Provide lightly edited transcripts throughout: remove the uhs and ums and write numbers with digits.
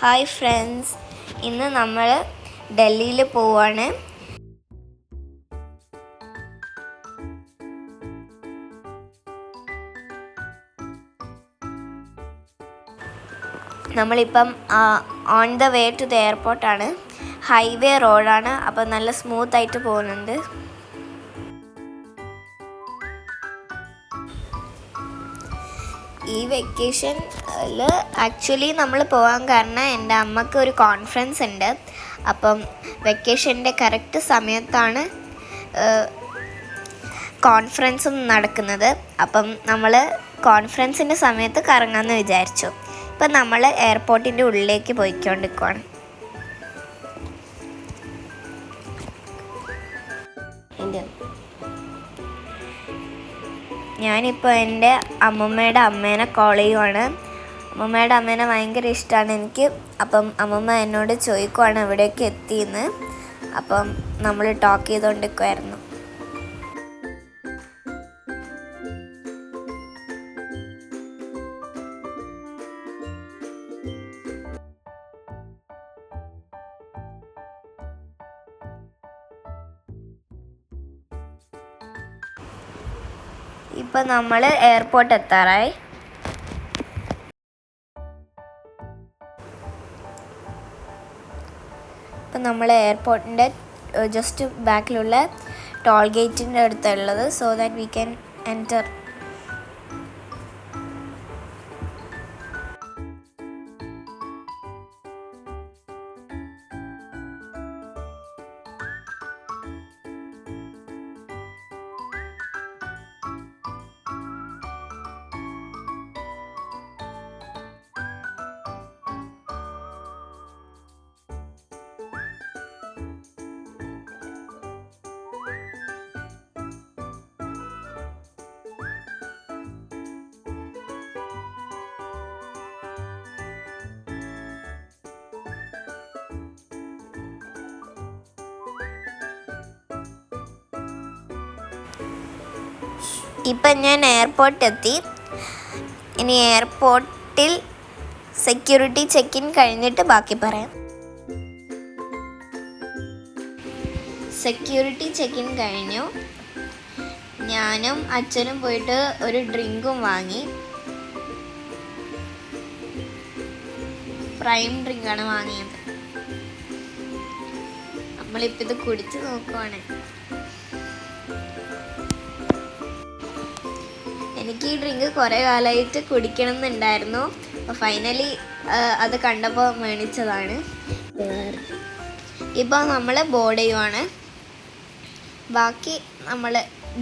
Hi friends, ഇന്ന് നമ്മൾ ഡൽഹിയിൽ പോവാണ്. നമ്മളിപ്പം on the way to the എയർപോർട്ടാണ്. ഹൈവേ റോഡാണ്, അപ്പം നല്ല സ്മൂത്തായിട്ട് പോകുന്നുണ്ട്. ഈ വെക്കേഷനിൽ ആക്ച്വലി നമ്മൾ പോകാൻ കാരണം എൻ്റെ അമ്മയ്ക്ക് ഒരു കോൺഫറൻസ് ഉണ്ട്. അപ്പം വെക്കേഷൻ്റെ കറക്റ്റ് സമയത്താണ് കോൺഫറൻസും നടക്കുന്നത്. അപ്പം നമ്മൾ കോൺഫറൻസിൻ്റെ സമയത്ത് കറങ്ങാമെന്ന് വിചാരിച്ചു. ഇപ്പം നമ്മൾ എയർപോർട്ടിൻ്റെ ഉള്ളിലേക്ക് പോയിക്കൊണ്ടിരിക്കുകയാണ്. ഞാനിപ്പോൾ എൻ്റെ അമ്മൂമ്മയുടെ അമ്മേനെ കോൾ ചെയ്യുവാണ്. അമ്മൂമ്മയുടെ അമ്മേനെ ഭയങ്കര ഇഷ്ടമാണ് എനിക്ക്. അപ്പം അമ്മൂമ്മ എന്നോട് ചോദിക്കുവാണ് എവിടേക്ക് എത്തിയെന്ന്. അപ്പം നമ്മൾ ടോക്ക് ചെയ്തുകൊണ്ടിരിക്കുമായിരുന്നു. ഇപ്പം നമ്മൾ എയർപോർട്ട് എത്താറായി. ഇപ്പം നമ്മൾ എയർപോർട്ടിൻ്റെ ജസ്റ്റ് ബാക്കിലുള്ള ടോൾ ഗേറ്റിൻ്റെ അടുത്തുള്ളത്, so that we can enter. ഇപ്പം ഞാൻ എയർപോർട്ടെത്തി. ഇനി എയർപോർട്ടിൽ സെക്യൂരിറ്റി ചെക്ക് ഇൻ കഴിഞ്ഞിട്ട് ബാക്കി പറയാം. സെക്യൂരിറ്റി ചെക്ക് ഇൻ കഴിഞ്ഞു. ഞാനും അച്ഛനും പോയിട്ട് ഒരു ഡ്രിങ്കും വാങ്ങി. പ്രൈം ഡ്രിങ്കാണ് വാങ്ങിയത്. നമ്മളിപ്പോൾ ഇത് കുടിച്ച് നോക്കുവാണ്. എനിക്ക് ഈ ഡ്രിങ്ക് കുറേ കാലമായിട്ട് കുടിക്കണം എന്നുണ്ടായിരുന്നു. അപ്പോൾ ഫൈനലി അത് കണ്ടപ്പോൾ മേടിച്ചതാണ്. ഇപ്പോൾ നമ്മൾ ബോർഡ് ചെയ്യുവാണ്. ബാക്കി നമ്മൾ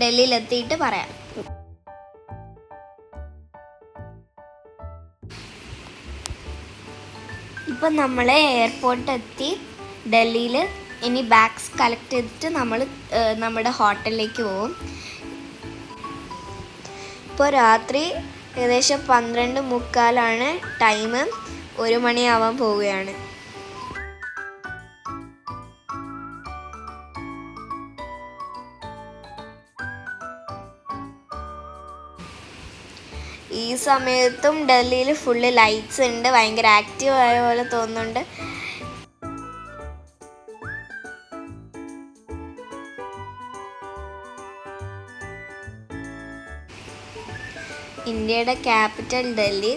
ഡൽഹിയിലെത്തിയിട്ട് പറയാം. ഇപ്പം നമ്മൾ എയർപോർട്ടെത്തി ഡൽഹിയിൽ. ഇനി ബാഗ്സ് കളക്ട് ചെയ്തിട്ട് നമ്മൾ നമ്മുടെ ഹോട്ടലിലേക്ക് പോകും. ഇപ്പോൾ രാത്രി ഏകദേശം 12:45 ടൈം. 1 മണിയാവാൻ പോവുകയാണ്. ഈ സമയത്തും ഡൽഹിയിൽ ഫുള്ള് ലൈറ്റ്സ് ഉണ്ട്. ഭയങ്കര ആക്റ്റീവ് ആയ പോലെ തോന്നുന്നുണ്ട്. ഇന്ത്യയുടെ ക്യാപിറ്റൽ ഡൽഹി.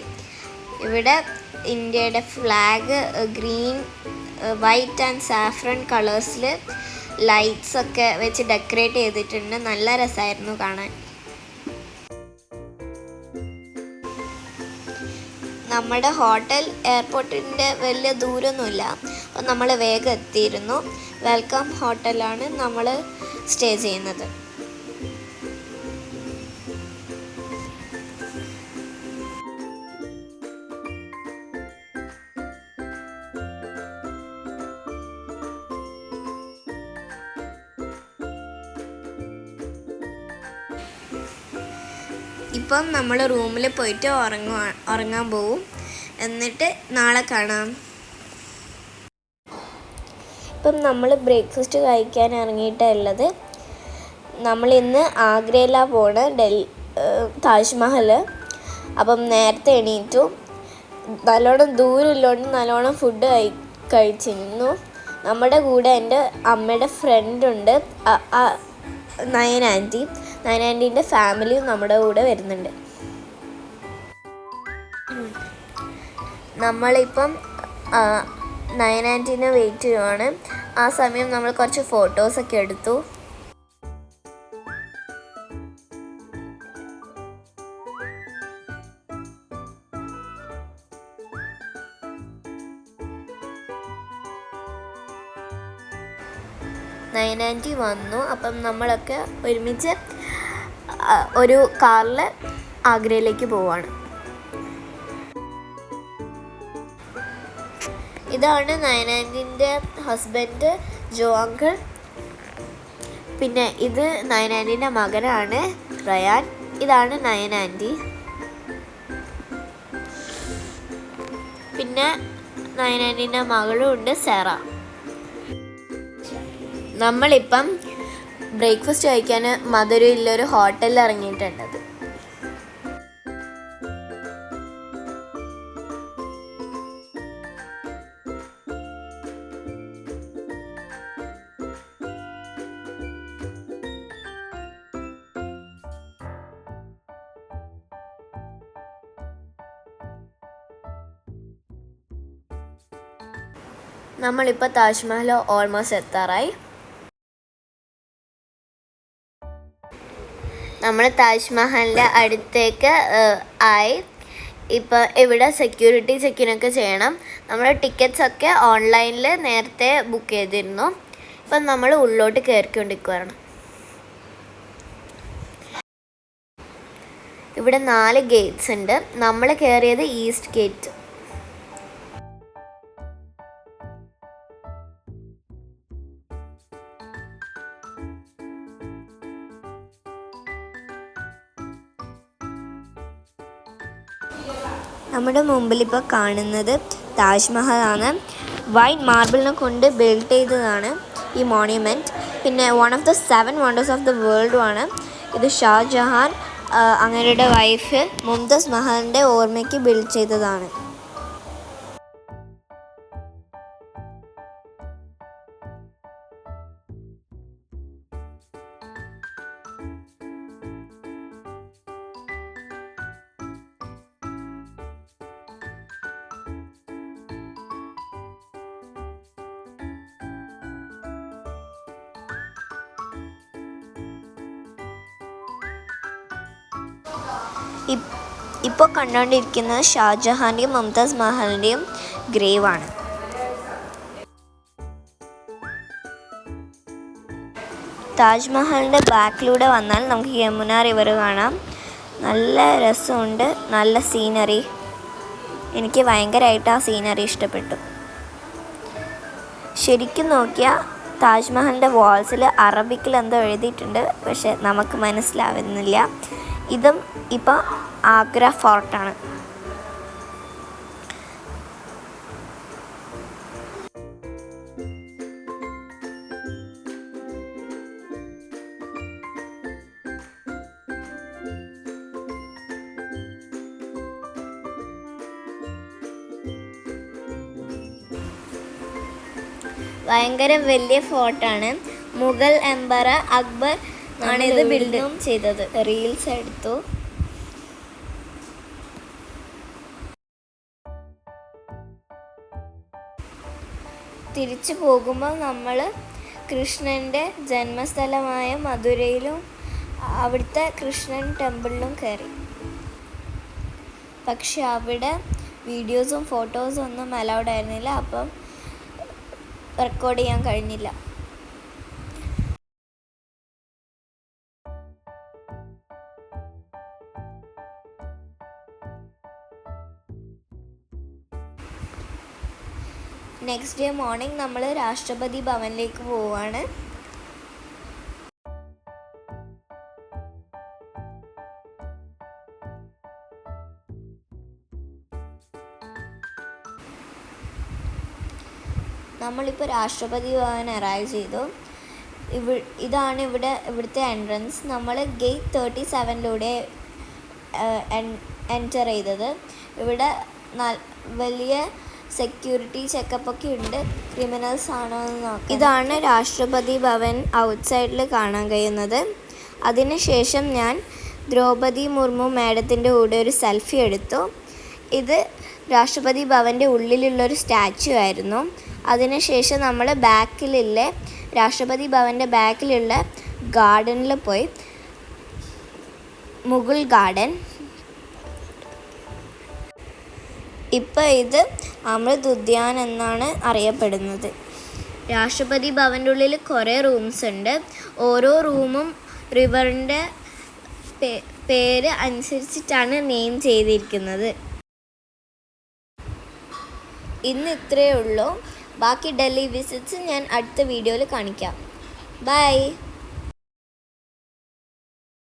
ഇവിടെ ഇന്ത്യയുടെ flag green, white and saffron കളേഴ്സിൽ ലൈറ്റ്സ് ഒക്കെ വെച്ച് ഡെക്കറേറ്റ് ചെയ്തിട്ടുണ്ട്. നല്ല രസമായിരുന്നു കാണാൻ. നമ്മുടെ ഹോട്ടൽ എയർപോർട്ടിൻ്റെ വലിയ ദൂരമൊന്നുമില്ല. അപ്പോൾ നമ്മൾ വേഗം എത്തിയിരുന്നു. വെൽക്കം ഹോട്ടലാണ് നമ്മൾ സ്റ്റേ ചെയ്യുന്നത്. ഇപ്പം നമ്മൾ റൂമിൽ പോയിട്ട് ഉറങ്ങാൻ പോവും. എന്നിട്ട് നാളെ കാണാം. ഇപ്പം നമ്മൾ ബ്രേക്ക്ഫാസ്റ്റ് കഴിക്കാൻ ഇറങ്ങിയിട്ടുള്ളത്. നമ്മളിന്ന് ആഗ്രയിലാണ് പോണ്, താജ്മഹൽ. അപ്പം നേരത്തെ എണീറ്റു. നല്ലോണം ദൂരമില്ലോണ്ട് നല്ലോണം ഫുഡ് കഴിച്ചിരുന്നു. നമ്മുടെ കൂടെ എൻ്റെ അമ്മയുടെ ഫ്രണ്ടുണ്ട്, നയൻ ആൻറ്റി. നയൻ ആൻറ്റീൻ്റെ ഫാമിലിയും നമ്മുടെ കൂടെ വരുന്നുണ്ട്. നമ്മളിപ്പം നയൻ ആൻറ്റീനെ വെയിറ്റ് ചെയ്യുവാണ്. ആ സമയം നമ്മൾ കുറച്ച് ഫോട്ടോസൊക്കെ എടുത്തു. നയൻ ആൻറ്റി വന്നു. അപ്പം നമ്മളൊക്കെ ഒരുമിച്ച് ഒരു കാറിൽ ആഗ്രയിലേക്ക് പോവാണ്. ഇതാണ് നയൻ ആൻറ്റീൻ്റെ ഹസ്ബൻഡ് ജോ അങ്കിൾ. പിന്നെ ഇത് നയൻ ആൻറ്റീൻ്റെ മകനാണ് റയാൻ. ഇതാണ് നയൻ ആൻറ്റി. പിന്നെ നയൻ ആൻറ്റീൻ്റെ മകളും ഉണ്ട്, സെറ. നമ്മളിപ്പം ബ്രേക്ക്ഫാസ്റ്റ് കഴിക്കാൻ മധുരയിലൊരു ഹോട്ടലിൽ ഇറങ്ങിയിട്ടുണ്ട്. നമ്മളിപ്പോൾ താജ്മഹൽ ഓൾമോസ്റ്റ് എത്താറായി. നമ്മൾ താജ്മഹലിൻ്റെ അടുത്തേക്ക് ആയി. ഇപ്പോൾ ഇവിടെ സെക്യൂരിറ്റി ചെക്കിനൊക്കെ ചെയ്യണം. നമ്മുടെ ടിക്കറ്റ്സൊക്കെ ഓൺലൈനിൽ നേരത്തെ ബുക്ക് ചെയ്തിരുന്നു. ഇപ്പം നമ്മൾ ഉള്ളിലോട്ട് കയറിക്കൊണ്ടിരിക്കുകയാണ്. ഇവിടെ 4 ഗേറ്റ്സ് ഉണ്ട്. നമ്മൾ കയറിയത് ഈസ്റ്റ് ഗേറ്റ്. നമ്മുടെ മുമ്പിൽ ഇപ്പോൾ കാണുന്നത് താജ്മഹലാണ്. വൈറ്റ് മാർബിളിനെ കൊണ്ട് ബിൽഡ് ചെയ്തതാണ് ഈ മോണ്യുമെൻറ്റ്. പിന്നെ one of the 7 wonders of the വേൾഡുമാണ്. ഇത് ഷാജഹാൻ അങ്ങയുടെ വൈഫ് മുംതാസ് മഹലിൻ്റെ ഓർമ്മയ്ക്ക് ബിൽഡ് ചെയ്തതാണ്. ഇപ്പോൾ കണ്ടുകൊണ്ടിരിക്കുന്നത് ഷാജഹാൻ്റെയും മുംതാസ് മഹലിൻ്റെയും ഗ്രേവാണ്. താജ്മഹലിൻ്റെ ബാക്കിലൂടെ വന്നാൽ നമുക്ക് യമുന റിവർ കാണാം. നല്ല രസമുണ്ട്, നല്ല സീനറി. എനിക്ക് ഭയങ്കരമായിട്ട് ആ സീനറി ഇഷ്ടപ്പെട്ടു. ശരിക്കും നോക്കിയാൽ താജ്മഹലിൻ്റെ വാൾസിൽ അറബിക്കിൽ എന്തോ എഴുതിയിട്ടുണ്ട്, പക്ഷെ നമുക്ക് മനസ്സിലാവുന്നില്ല. ഇതും ഇപ്പോൾ ആഗ്ര ഫോർട്ടാണ്. ഭയങ്കര വലിയ ഫോർട്ടാണ്. മുഗൾ എംപറർ അക്ബർ ആണ് ഇത് ബിൽഡ് ചെയ്തത്. റീൽസ് എടുത്തു. തിരിച്ചു പോകുമ്പോൾ നമ്മൾ കൃഷ്ണൻ്റെ ജന്മസ്ഥലമായ മധുരയിലും അവിടുത്തെ കൃഷ്ണൻ ടെമ്പിളിലും കയറി. പക്ഷെ അവിടെ വീഡിയോസും ഫോട്ടോസും ഒന്നും അലൗഡ് ആയിരുന്നില്ല. അപ്പം റെക്കോർഡ് ചെയ്യാൻ കഴിഞ്ഞില്ല. നെക്സ്റ്റ് ഡേ മോർണിംഗ് നമ്മൾ രാഷ്ട്രപതി ഭവനിലേക്ക് പോവുകയാണ്. നമ്മളിപ്പോൾ രാഷ്ട്രപതി ഭവൻ അറൈവ് ചെയ്തു. ഇതാണ് ഇവിടുത്തെ എൻട്രൻസ്. നമ്മൾ ഗേറ്റ് 37 എൻ്റർ ചെയ്തത്. ഇവിടെ വലിയ സെക്യൂരിറ്റി ചെക്കപ്പൊക്കെ ഉണ്ട്, ക്രിമിനൽസ് ആണോ എന്ന് നോക്കാം. ഇതാണ് രാഷ്ട്രപതി ഭവൻ ഔട്ട്സൈഡിൽ കാണാൻ കഴിയുന്നത്. അതിനുശേഷം ഞാൻ ദ്രൗപദി മുർമു മാഡത്തിൻ്റെ കൂടെ ഒരു സെൽഫി എടുത്തു. ഇത് രാഷ്ട്രപതി ഭവൻ്റെ ഉള്ളിലുള്ളൊരു സ്റ്റാച്ചു ആയിരുന്നു. അതിനുശേഷം നമ്മൾ രാഷ്ട്രപതി ഭവൻ്റെ ബാക്കിലുള്ള ഗാർഡനിൽ പോയി, മുഗൾ ഗാർഡൻ. ഇപ്പോൾ ഇത് അമൃത് ഉദ്യാൻ എന്നാണ് അറിയപ്പെടുന്നത്. രാഷ്ട്രപതി ഭവൻ്റെ ഉള്ളിൽ കുറേ റൂംസ് ഉണ്ട്. ഓരോ റൂമും റിവറിൻ്റെ പേര് അനുസരിച്ചിട്ടാണ് നെയിം ചെയ്തിരിക്കുന്നത്. ഇന്ന് ഇത്രയേ ഉള്ളൂ. ബാക്കി ഡൽഹി വിസിറ്റ്സ് ഞാൻ അടുത്ത വീഡിയോയിൽ കാണിക്കാം. ബൈ.